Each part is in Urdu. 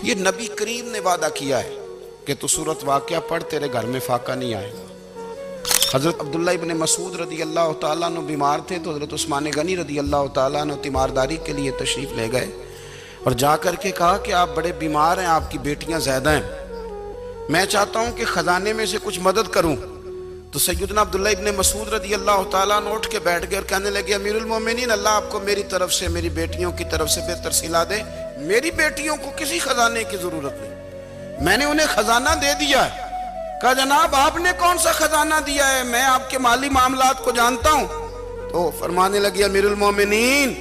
یہ نبی کریم نے وعدہ کیا ہے کہ تو سورت واقعہ پڑھ تیرے گھر میں فاقہ نہیں آئے گا۔ حضرت عبداللہ ابن مسعود رضی اللہ تعالیٰ عنہ بیمار تھے تو حضرت عثمان غنی رضی اللہ تعالیٰ عنہ تیمارداری کے لیے تشریف لے گئے اور جا کر کے کہا کہ آپ بڑے بیمار ہیں، آپ کی بیٹیاں زیادہ ہیں، میں چاہتا ہوں کہ خزانے میں سے کچھ مدد کروں۔ تو سیدنا عبداللہ ابن مسعود رضی اللہ تعالیٰ عنہ اٹھ کے بیٹھ گئے اور کہنے لگے امیر المومنین، اللہ آپ کو میری طرف سے، میری بیٹیوں کی طرف سے بہتر صلہ دے، میری بیٹیوں کو کسی خزانے کی ضرورت نہیں، میں نے انہیں خزانہ دے دیا ہے۔ کہا جناب آپ نے کون سا خزانہ دیا ہے، میں آپ کے مالی معاملات کو جانتا ہوں۔ تو فرمانے لگے امیر المومنین،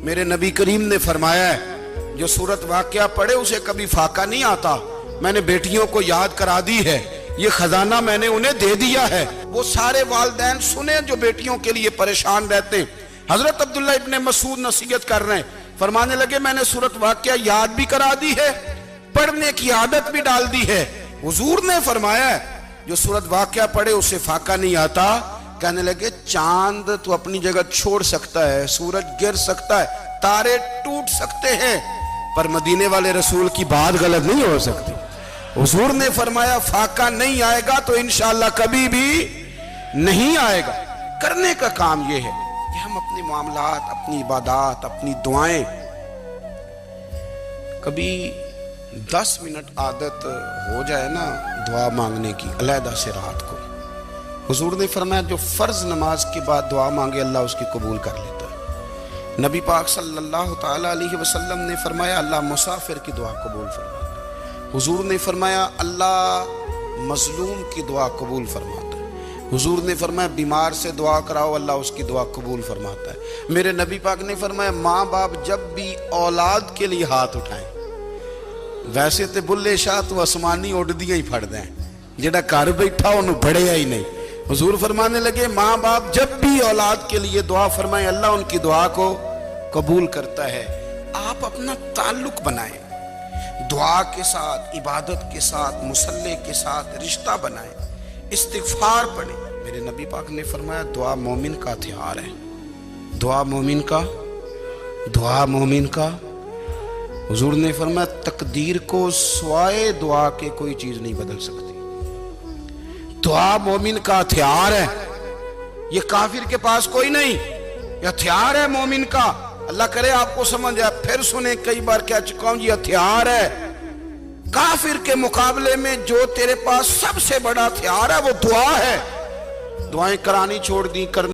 میرے نبی کریم نے فرمایا ہے جو سورت واقعہ پڑھے اسے کبھی فاقہ نہیں آتا، میں نے بیٹیوں کو یاد کرا دی ہے، یہ خزانہ میں نے انہیں دے دیا ہے۔ وہ سارے والدین سنیں جو بیٹیوں کے لیے پریشان رہتے ہیں۔ حضرت عبداللہ ابن مسعود نصیحت کر رہے ہیں، فرمانے لگے میں نے سورت واقعہ یاد بھی کرا دی ہے، پڑھنے کی عادت بھی ڈال دی ہے۔ حضور نے فرمایا ہے جو سورت واقعہ پڑھے اسے فاقہ نہیں آتا۔ کہنے لگے چاند تو اپنی جگہ چھوڑ سکتا ہے، سورج گر سکتا ہے، تارے ٹوٹ سکتے ہیں، پر مدینے والے رسول کی بات غلط نہیں ہو سکتی۔ حضور نے فرمایا فاقہ نہیں آئے گا تو انشاءاللہ کبھی بھی نہیں آئے گا۔ کرنے کا کام یہ ہے کہ ہم اپنے معاملات، اپنی عبادات، اپنی دعائیں کبھی 10 منٹ عادت ہو جائے نا دعا مانگنے کی علیحدہ سے رات کو۔ حضور نے فرمایا جو فرض نماز کے بعد دعا مانگے اللہ اس کی قبول کر لیتا ہے۔ نبی پاک صلی اللہ تعالیٰ علیہ وسلم نے فرمایا اللہ مسافر کی دعا قبول فرماتا ہے۔ حضور نے فرمایا اللہ مظلوم کی دعا قبول فرماتا ہے۔ حضور نے فرمایا بیمار سے دعا کراؤ اللہ اس کی دعا قبول فرماتا ہے۔ میرے نبی پاک نے فرمایا ماں باپ جب بھی اولاد کے لیے ہاتھ اٹھائیں، ویسے تے بلے شاہ تو آسمانی اڑ دیا ہی پھڑ دیں، جڑا گھر بیٹھا انہوں بڑھیا ہی نہیں۔ حضور فرمانے لگے ماں باپ جب بھی اولاد کے لیے دعا فرمائیں اللہ ان کی دعا کو قبول کرتا ہے۔ آپ اپنا تعلق بنائیں، دعا کے ساتھ، عبادت کے ساتھ، مصلی کے ساتھ رشتہ بنائیں، استغفار پڑھیں۔ میرے نبی پاک نے فرمایا دعا مومن کا ہتھیار ہے، دعا مومن کا۔ حضور نے فرمایا تقدیر کو سوائے دعا کے کوئی چیز نہیں بدل سکتی۔ دعا مومن کا ہتھیار ہے، یہ کافر کے پاس کوئی نہیں، یہ ہتھیار ہے مومن کا۔ اللہ کرے آپ کو سمجھ آئے، پھر سنیں، کئی بار کہہ چکا ہوں یہ ہتھیار ہے۔ کافر کے مقابلے میں جو تیرے پاس سب سے بڑا ہتھیار ہے وہ دعا ہے۔ دعائیں کرانی چھوڑ دی، کرنی